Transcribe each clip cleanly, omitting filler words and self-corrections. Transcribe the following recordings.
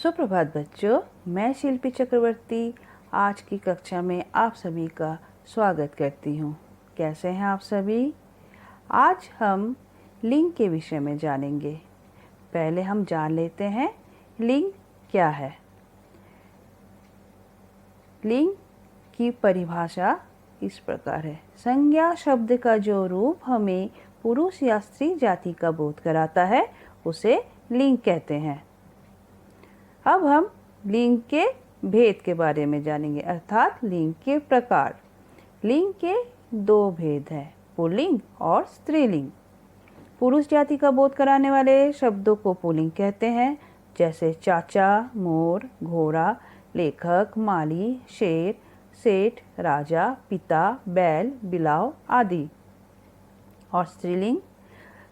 सुप्रभात बच्चों, मैं शिल्पी चक्रवर्ती आज की कक्षा में आप सभी का स्वागत करती हूँ। कैसे हैं आप सभी? आज हम लिंग के विषय में जानेंगे। पहले हम जान लेते हैं लिंग क्या है। लिंग की परिभाषा इस प्रकार है। संज्ञा शब्द का जो रूप हमें पुरुष या स्त्री जाति का बोध कराता है उसे लिंग कहते हैं। अब हम लिंग के भेद के बारे में जानेंगे, अर्थात लिंग के प्रकार। लिंग के दो भेद हैं, पुल्लिंग और स्त्रीलिंग। पुरुष जाति का बोध कराने वाले शब्दों को पुल्लिंग कहते हैं, जैसे चाचा, मोर, घोड़ा, लेखक, माली, शेर, सेठ, राजा, पिता, बैल, बिलाव आदि। और स्त्रीलिंग,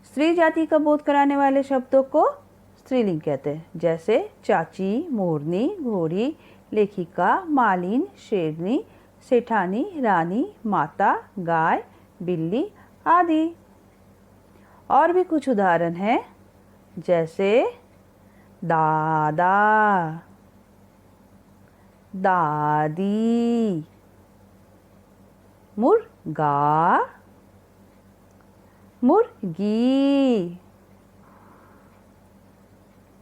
स्त्री जाति का बोध कराने वाले शब्दों को स्त्रीलिंग कहते हैं, जैसे चाची, मोरनी, घोड़ी, लेखिका, मालिन, शेरनी, सेठानी, रानी, माता, गाय, बिल्ली आदि। और भी कुछ उदाहरण हैं, जैसे दादा, दादी, मुर्गा, मुर्गी,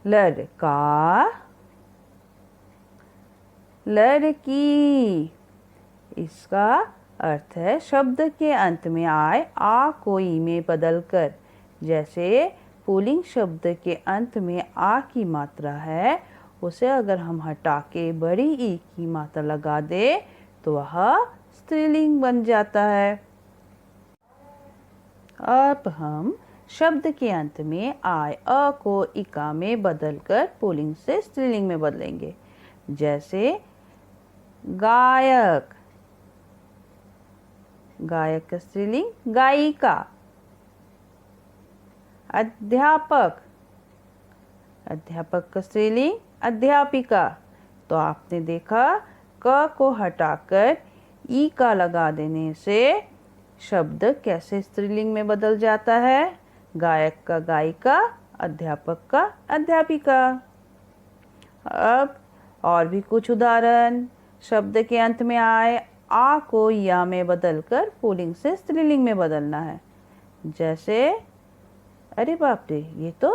लड़का, लड़की। इसका अर्थ है शब्द के अंत में आए आ को ई में बदलकर। जैसे पुल्लिंग शब्द के अंत में आ की मात्रा है, उसे अगर हम हटा के बड़ी ई की मात्रा लगा दे तो वह स्त्रीलिंग बन जाता है। अब हम शब्द के अंत में आए अ को इका में बदलकर पुल्लिंग से स्त्रीलिंग में बदलेंगे। जैसे गायक, गायक का स्त्रीलिंग गायिका। अध्यापक, अध्यापक का स्त्रीलिंग अध्यापिका। तो आपने देखा क को हटाकर ई का लगा देने से शब्द कैसे स्त्रीलिंग में बदल जाता है। गायक का गायिका, अध्यापक का अध्यापिका। अब और भी कुछ उदाहरण, शब्द के अंत में आए आ को या में बदलकर पुल्लिंग से स्त्रीलिंग में बदलना है। जैसे अरे बाप रे, ये तो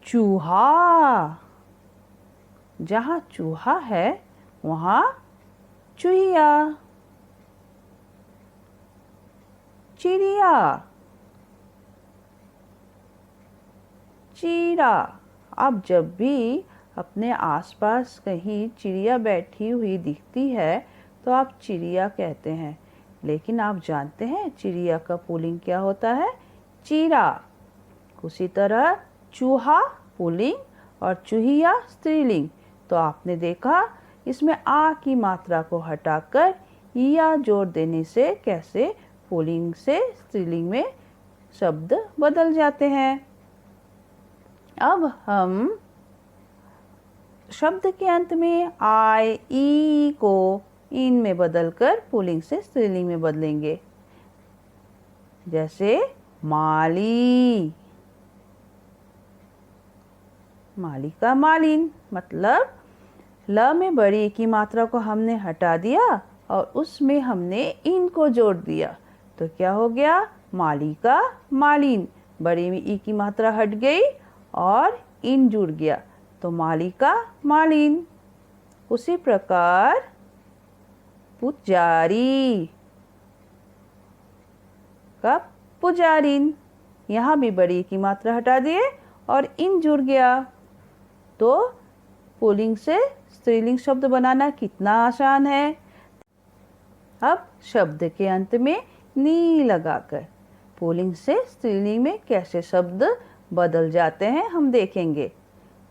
चूहा। जहाँ चूहा है वहाँ चूहिया। चिड़िया, चीरा। आप जब भी अपने आसपास कहीं चिड़िया बैठी हुई दिखती है तो आप चिड़िया कहते हैं, लेकिन आप जानते हैं चिड़िया का पुल्लिंग क्या होता है? चीरा। उसी तरह चूहा पुल्लिंग और चूहिया स्त्रीलिंग। तो आपने देखा इसमें आ की मात्रा को हटाकर या जोड़ देने से कैसे पुल्लिंग से स्त्रीलिंग में शब्द बदल जाते हैं। अब हम शब्द के अंत में आए ई को इन में बदलकर पुल्लिंग से स्त्रीलिंग में बदलेंगे। जैसे माली, माली का मालिन। मतलब ल में बड़ी की मात्रा को हमने हटा दिया और उसमें हमने इन को जोड़ दिया, तो क्या हो गया? माली का मालिन। बड़ी में ई की मात्रा हट गई और इन जुड़ गया, तो माली का मालिन। उसी प्रकार पुजारी का पुजारिन। यहाँ भी बड़ी की मात्रा हटा दिए और इन जुड़ गया, तो पुल्लिंग से स्त्रीलिंग शब्द बनाना कितना आसान है। अब शब्द के अंत में नी लगाकर पुल्लिंग से स्त्रीलिंग में कैसे शब्द बदल जाते हैं हम देखेंगे।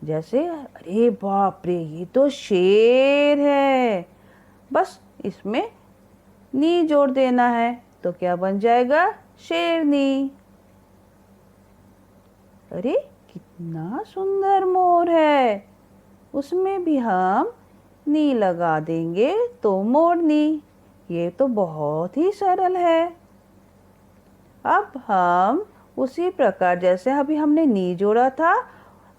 जैसे अरे बाप रे, ये तो शेर है। बस इसमें नी जोड़ देना है तो क्या बन जाएगा? शेरनी। अरे कितना सुंदर मोर है, उसमें भी हम नी लगा देंगे तो मोरनी। ये तो बहुत ही सरल है। अब हम उसी प्रकार जैसे अभी हमने नी जोड़ा था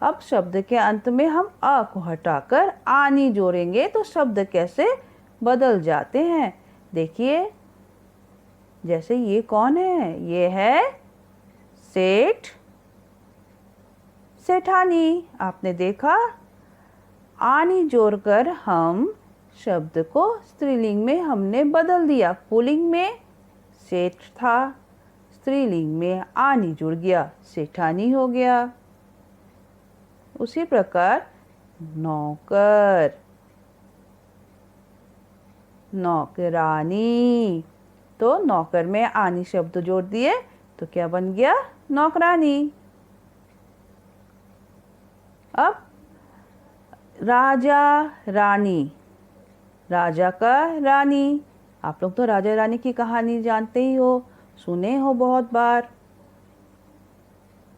अब शब्द के अंत में हम अ को हटाकर आनी जोड़ेंगे तो शब्द कैसे बदल जाते हैं। देखिए, जैसे ये कौन है? ये है सेठ, सेठानी। आपने देखा, आनी जोड़कर हम शब्द को स्त्रीलिंग में हमने बदल दिया। पुल्लिंग में सेठ था, स्त्रीलिंग में आनी जुड़ गया, सेठानी हो गया। उसी प्रकार नौकर, नौकरानी, तो नौकर में आनी शब्द जोड़ दिए तो क्या बन गया? नौकरानी। अब राजा रानी, राजा का रानी। आप लोग तो राजा रानी की कहानी जानते ही हो, सुने हो बहुत बार।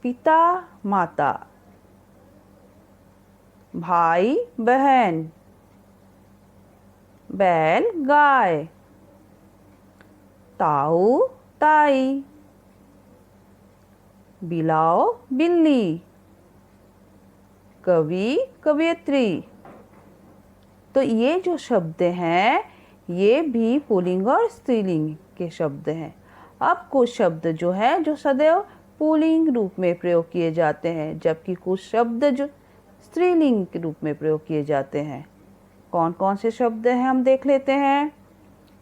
पिता माता, भाई बहन, बैल गाय, ताऊ ताई, बिलाव बिल्ली, कवि कवियत्री। तो ये जो शब्द हैं ये भी पुल्लिंग और स्त्रीलिंग के शब्द हैं। अब कुछ शब्द जो है जो सदैव पुल्लिंग रूप में प्रयोग किए जाते हैं, जबकि कुछ शब्द जो स्त्रीलिंग के रूप में प्रयोग किए जाते हैं। कौन कौन से शब्द हैं हम देख लेते हैं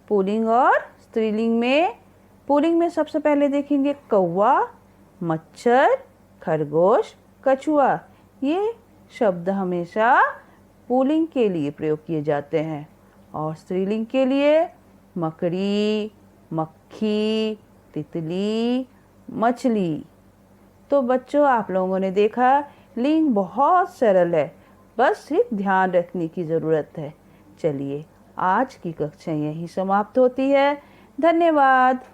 पुल्लिंग और स्त्रीलिंग में। पुल्लिंग में सबसे पहले देखेंगे कौवा, मच्छर, खरगोश, कछुआ। ये शब्द हमेशा पुल्लिंग के लिए प्रयोग किए जाते हैं। और स्त्रीलिंग के लिए मकड़ी, मक्खी, तितली, मछली। तो बच्चों, आप लोगों ने देखा लिंग बहुत सरल है, बस सिर्फ ध्यान रखने की ज़रूरत है। चलिए, आज की कक्षा यहीं समाप्त होती है। धन्यवाद।